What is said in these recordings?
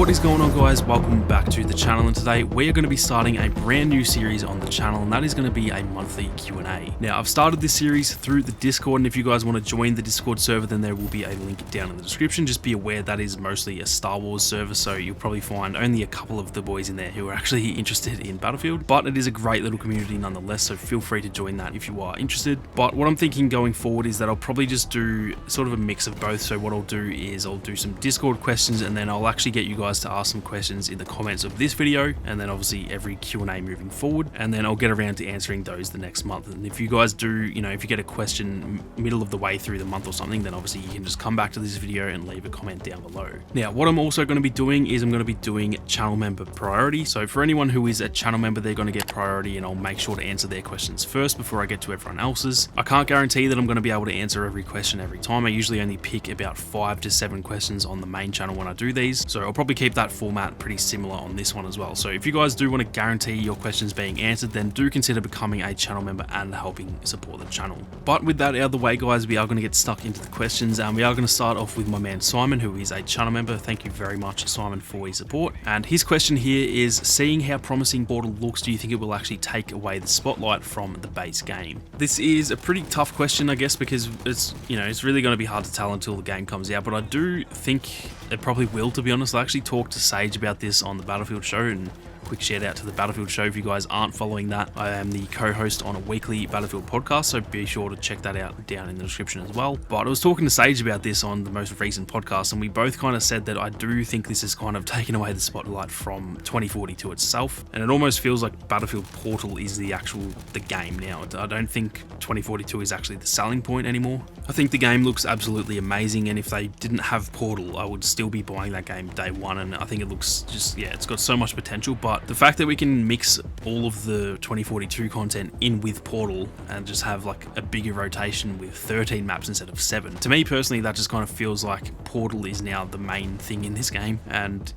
What is going on, guys? Welcome back to the channel, and today we are going to be starting a brand new series on the channel, and that is going to be a monthly Q&A. Now, I've started this series through the Discord, and if you guys want to join the Discord server, then there will be a link down in the description. Just be aware that is mostly a Star Wars server, so you'll probably find only a couple of the boys in there who are actually interested in Battlefield, but it is a great little community nonetheless, so feel free to join that if you are interested. But what I'm thinking going forward is that I'll probably just do sort of a mix of both. So what I'll do is I'll do some Discord questions, and then I'll actually get you guys to ask some questions in the comments of this video, and then obviously every Q&A moving forward, and then I'll get around to answering those the next month. And if you guys do, if you get a question middle of the way through the month or something, then obviously you can just come back to this video and leave a comment down below. Now, what I'm also going to be doing is I'm going to be doing channel member priority. So for anyone who is a channel member, they're going to get priority, and I'll make sure to answer their questions first before I get to everyone else's. I can't guarantee that I'm going to be able to answer every question every time. I usually only pick about 5 to 7 questions on the main channel when I do these, so I'll probably keep that format pretty similar on this one as well. So if you guys do want to guarantee your questions being answered, then do consider becoming a channel member and helping support the channel. But with that out of the way, guys, we are going to get stuck into the questions, and we are going to start off with my man Simon, who is a channel member. Thank you very much, Simon, for your support. And his question here is, seeing how promising Portal looks, do you think it will actually take away the spotlight from the base game? This is a pretty tough question, I guess, because it's really going to be hard to tell until the game comes out, but I do think it probably will, to be honest. I actually talked to Sage about this on the Battlefield show, and quick shout out to the Battlefield show if you guys aren't following that. I am the co-host on a weekly Battlefield podcast, so be sure to check that out down in the description as well. But I was talking to Sage about this on the most recent podcast, and we both kind of said that I do think this is kind of taken away the spotlight from 2042 itself, and it almost feels like Battlefield Portal is the game now. I don't think 2042 is actually the selling point anymore. I think the game looks absolutely amazing, and if they didn't have Portal, I would still be buying that game day one, and I think it looks it's got so much potential. But the fact that we can mix all of the 2042 content in with Portal and just have like a bigger rotation with 13 maps instead of 7, to me personally, that just kind of feels like Portal is now the main thing in this game. And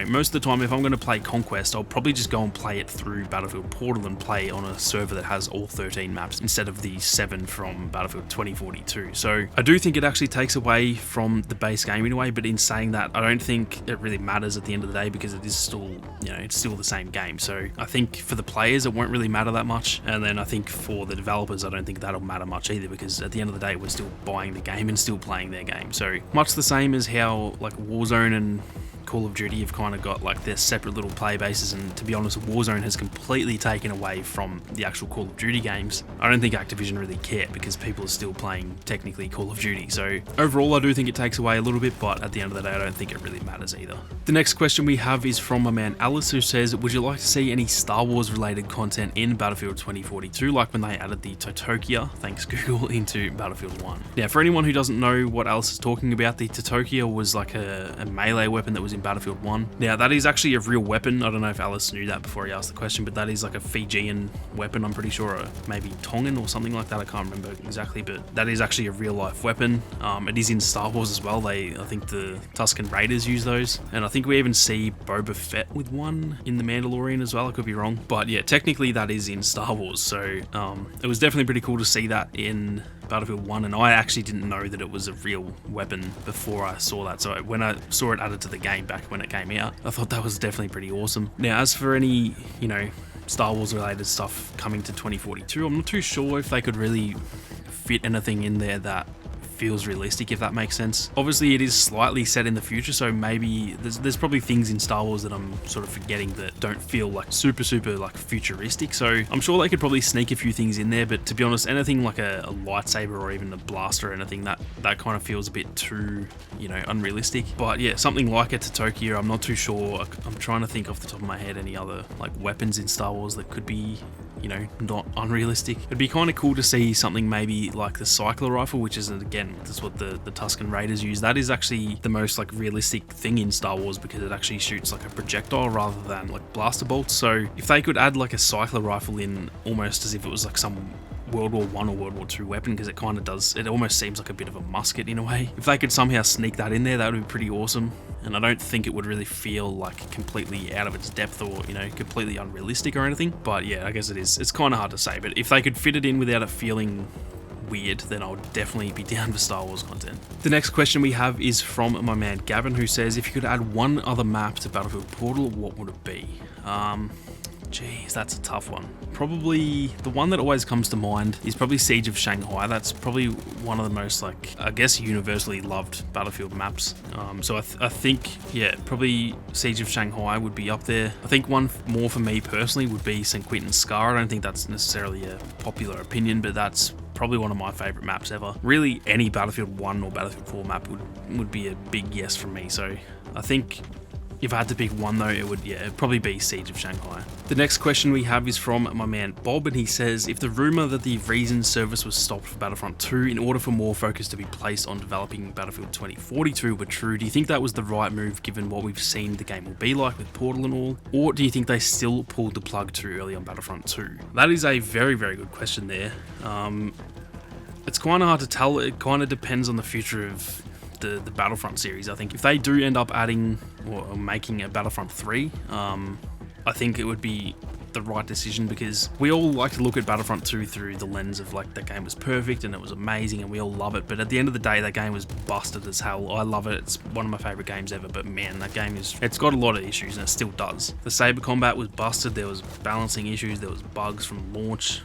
most of the time, if I'm going to play Conquest, I'll probably just go and play it through Battlefield Portal and play on a server that has all 13 maps instead of the 7 from Battlefield 2042. So I do think it actually takes away from the base game in a way, but in saying that, I don't think it really matters at the end of the day, because it is still, it's still the same game. So I think for the players, it won't really matter that much, and then I think for the developers, I don't think that'll matter much either, because at the end of the day, we're still buying the game and still playing their game. So much the same as how like Warzone and Call of Duty have kind of got like their separate little play bases, and to be honest, Warzone has completely taken away from the actual Call of Duty games. I don't think Activision really care, because people are still playing technically Call of Duty. So overall, I do think it takes away a little bit, but at the end of the day, I don't think it really matters either. The next question we have is from my man Alice, who says, would you like to see any Star Wars related content in Battlefield 2042, like when they added the Totokia, thanks Google, into Battlefield 1? Now, for anyone who doesn't know what Alice is talking about, the Totokia was like a melee weapon that was in Battlefield 1. Now, that is actually a real weapon. I don't know if Alice knew that before he asked the question, but that is like a Fijian weapon, I'm pretty sure, or maybe Tongan or something like that. I can't remember exactly, but that is actually a real life weapon. It is in Star Wars as well. I think the Tusken Raiders use those, and I think we even see Boba Fett with one in The Mandalorian as well. I could be wrong, but yeah, technically that is in Star Wars. So it was definitely pretty cool to see that in Battlefield 1, and I actually didn't know that it was a real weapon before I saw that. So when I saw it added to the game back when it came out, I thought that was definitely pretty awesome. Now, as for any, Star Wars related stuff coming to 2042, I'm not too sure if they could really fit anything in there that feels realistic, if that makes sense. Obviously, it is slightly set in the future, so maybe there's probably things in Star Wars that I'm sort of forgetting that don't feel like super like futuristic. So I'm sure they could probably sneak a few things in there, but to be honest, anything like a lightsaber or even a blaster or anything, that kind of feels a bit too unrealistic. But yeah, something like a Totokia, I'm not too sure. I'm trying to think off the top of my head any other like weapons in Star Wars that could be not unrealistic. It'd be kind of cool to see something maybe like the Cycler rifle, which is, again, that's what the Tusken Raiders use. That is actually the most like realistic thing in Star Wars, because it actually shoots like a projectile rather than like blaster bolts. So if they could add like a Cycler rifle in, almost as if it was like some World War I or World War II weapon, because it kind of does, it almost seems like a bit of a musket in a way. If they could somehow sneak that in there, that would be pretty awesome. And I don't think it would really feel like completely out of its depth or, completely unrealistic or anything. But yeah, I guess it's kind of hard to say. But if they could fit it in without it feeling weird, then I would definitely be down for Star Wars content. The next question we have is from my man Gavin, who says, if you could add one other map to Battlefield Portal, what would it be? Geez, that's a tough one. Probably the one that always comes to mind is probably Siege of Shanghai. That's probably one of the most, like, I guess, universally loved Battlefield maps. So I think, yeah, probably Siege of Shanghai would be up there. I think one more for me personally would be St. Quentin Scar. I don't think that's necessarily a popular opinion, but that's probably one of my favorite maps ever. Really, any Battlefield 1 or Battlefield 4 map would be a big yes from me. So I think if I had to pick one though, it'd probably be Siege of Shanghai. The next question we have is from my man Bob, and he says, if the rumor that the Reason service was stopped for Battlefront 2 in order for more focus to be placed on developing Battlefield 2042 were true, do you think that was the right move given what we've seen the game will be like with Portal and all? Or do you think they still pulled the plug too early on Battlefront 2? That is a very, very good question there. It's kind of hard to tell. It kind of depends on the future of the Battlefront series. I think if they do end up adding or making a Battlefront 3, I think it would be the right decision, because we all like to look at Battlefront 2 through the lens of like, that game was perfect and it was amazing and we all love it, but at the end of the day that game was busted as hell. I love it, it's one of my favorite games ever, but man, that game it's got a lot of issues and it still does. The saber combat was busted, there was balancing issues, there was bugs from launch.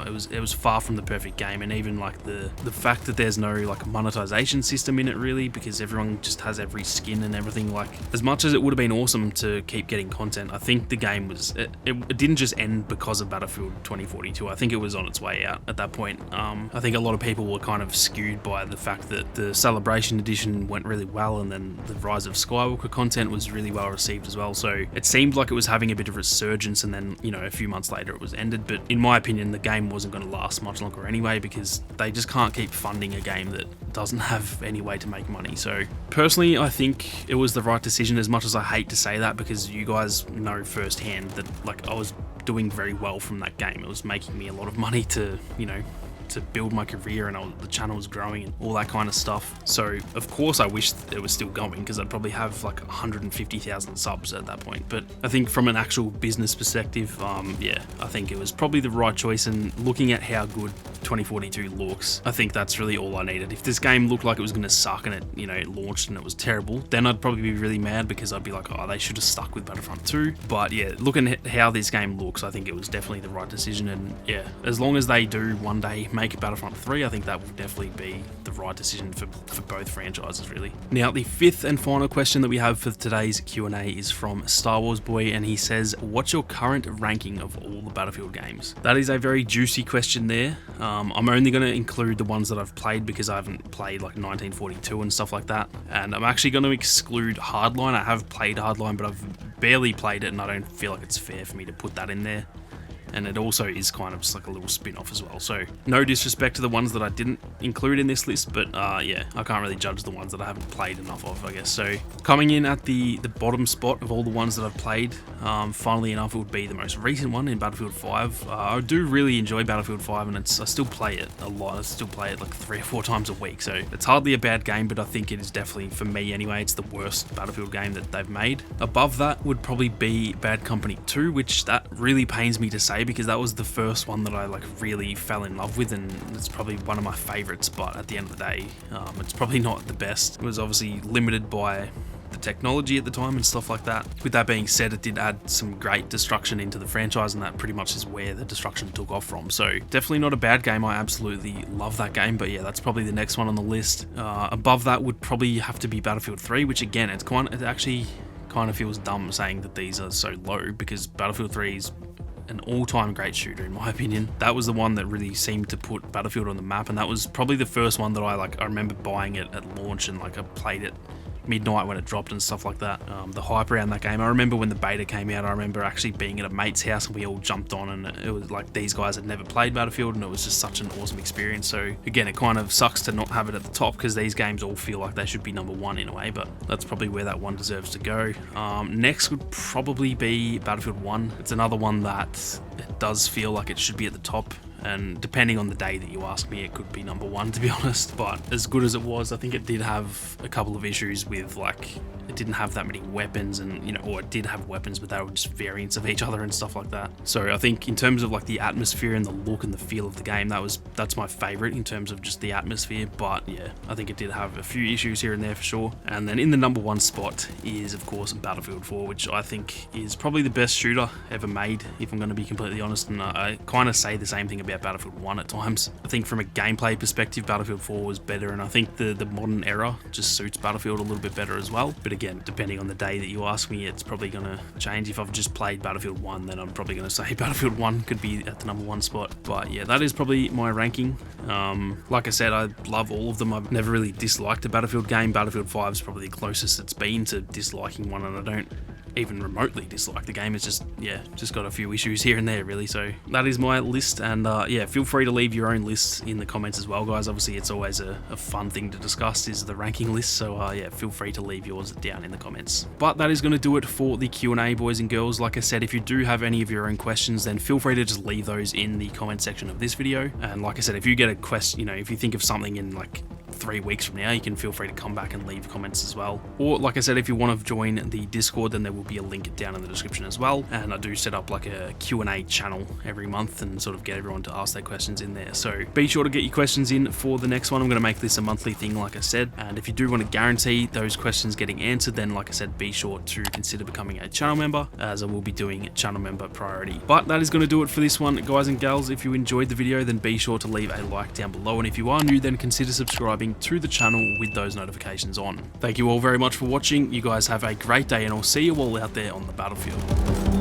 It was far from the perfect game, and even like the fact that there's no like monetization system in it really, because everyone just has every skin and everything. Like, as much as it would have been awesome to keep getting content, I think the game was it didn't just end because of Battlefield 2042. I think it was on its way out at that point. I think a lot of people were kind of skewed by the fact that the Celebration Edition went really well, and then the Rise of Skywalker content was really well received as well. So it seemed like it was having a bit of a resurgence, and then, you know, a few months later it was ended. But in my opinion, the game wasn't going to last much longer anyway, because they just can't keep funding a game that doesn't have any way to make money. So personally, I think it was the right decision, as much as I hate to say that, because you guys know firsthand that like I was doing very well from that game. It was making me a lot of money to, you know, to build my career, and the channel was growing and all that kind of stuff. So of course I wish it was still going, because I'd probably have like 150,000 subs at that point. But I think from an actual business perspective, yeah, I think it was probably the right choice. And looking at how good 2042 looks, I think that's really all I needed. If this game looked like it was going to suck and it, you know, it launched and it was terrible, then I'd probably be really mad, because I'd be like, oh, they should have stuck with Battlefront 2. But yeah, looking at how this game looks, I think it was definitely the right decision. And yeah, as long as they do one day make Battlefront 3, I think that will definitely be the right decision for both franchises, really. Now, the fifth and final question that we have for today's Q&A is from Star Wars Boy, and he says, what's your current ranking of all the Battlefield games? That is a very juicy question there. I'm only going to include the ones that I've played, because I haven't played like 1942 and stuff like that, and I'm actually going to exclude Hardline. I have played Hardline, but I've barely played it, and I don't feel like it's fair for me to put that in there. And it also is kind of just like a little spin-off as well. So no disrespect to the ones that I didn't include in this list, but yeah, I can't really judge the ones that I haven't played enough of, I guess. So coming in at the bottom spot of all the ones that I've played, funnily enough, it would be the most recent one in Battlefield 5. I do really enjoy Battlefield 5, and I still play it a lot. I still play it like 3 or 4 times a week. So it's hardly a bad game, but I think it is definitely, for me anyway, it's the worst Battlefield game that they've made. Above that would probably be Bad Company 2, which that really pains me to say, because that was the first one that I like really fell in love with, and it's probably one of my favorites. But at the end of the day, it's probably not the best. It was obviously limited by the technology at the time and stuff like that. With that being said, it did add some great destruction into the franchise, and that pretty much is where the destruction took off from. So definitely not a bad game. I absolutely love that game. But yeah, that's probably the next one on the list. Above that would probably have to be Battlefield 3, which again, it actually kind of feels dumb saying that these are so low, because Battlefield 3 is an all-time great shooter in my opinion. That was the one that really seemed to put Battlefield on the map, and that was probably the first one that I remember buying it at launch, and like I played it midnight when it dropped and stuff like that. The hype around that game, I remember when the beta came out, I remember actually being at a mate's house and we all jumped on, and it was like these guys had never played Battlefield, and it was just such an awesome experience. So again, it kind of sucks to not have it at the top, because these games all feel like they should be number one in a way, but that's probably where that one deserves to go. Next would probably be Battlefield 1. It's another one that it does feel like it should be at the top. and depending on the day that you ask me, it could be number 1 to be honest. But as good as it was, I think it did have a couple of issues with, like, it didn't have that many weapons, and, you know, or it did have weapons, but they were just variants of each other and stuff like that. So I think in terms of like the atmosphere and the look and the feel of the game, that's my favorite in terms of just the atmosphere. But yeah, I think it did have a few issues here and there for sure. And then in the number 1 spot is of course Battlefield 4, which I think is probably the best shooter ever made, if I'm going to be completely honest. And I kind of say the same thing about Battlefield 1 at times. I think from a gameplay perspective, Battlefield 4 was better, and I think the modern era just suits Battlefield a little bit better as well. But again, depending on the day that you ask me, it's probably going to change. If I've just played Battlefield 1, then I'm probably going to say Battlefield 1 could be at the number 1 spot. But yeah, that is probably my ranking. Like I said, I love all of them. I've never really disliked a Battlefield game. Battlefield 5 is probably the closest it's been to disliking one, and I don't even remotely dislike the game. It's just, yeah, just got a few issues here and there really. So that is my list, and yeah, feel free to leave your own lists in the comments as well, guys. Obviously it's always a fun thing to discuss, is the ranking list, so yeah, feel free to leave yours down in the comments. But that is going to do it for the Q&A, boys and girls. Like I said, if you do have any of your own questions, then feel free to just leave those in the comment section of this video. And like I said, if you get a question, you know, if you think of something in like 3 weeks from now, you can feel free to come back and leave comments as well. Or like I said, if you want to join the Discord, then there will be a link down in the description as well. And I do set up like a Q&A channel every month and sort of get everyone to ask their questions in there. So be sure to get your questions in for the next one. I'm going to make this a monthly thing, like I said. And if you do want to guarantee those questions getting answered, then like I said, be sure to consider becoming a channel member, as I will be doing channel member priority. But that is going to do it for this one, guys and gals. If you enjoyed the video, then be sure to leave a like down below. And if you are new, then consider subscribing to the channel with those notifications on. Thank you all very much for watching. You guys have a great day, and I'll see you all out there on the battlefield.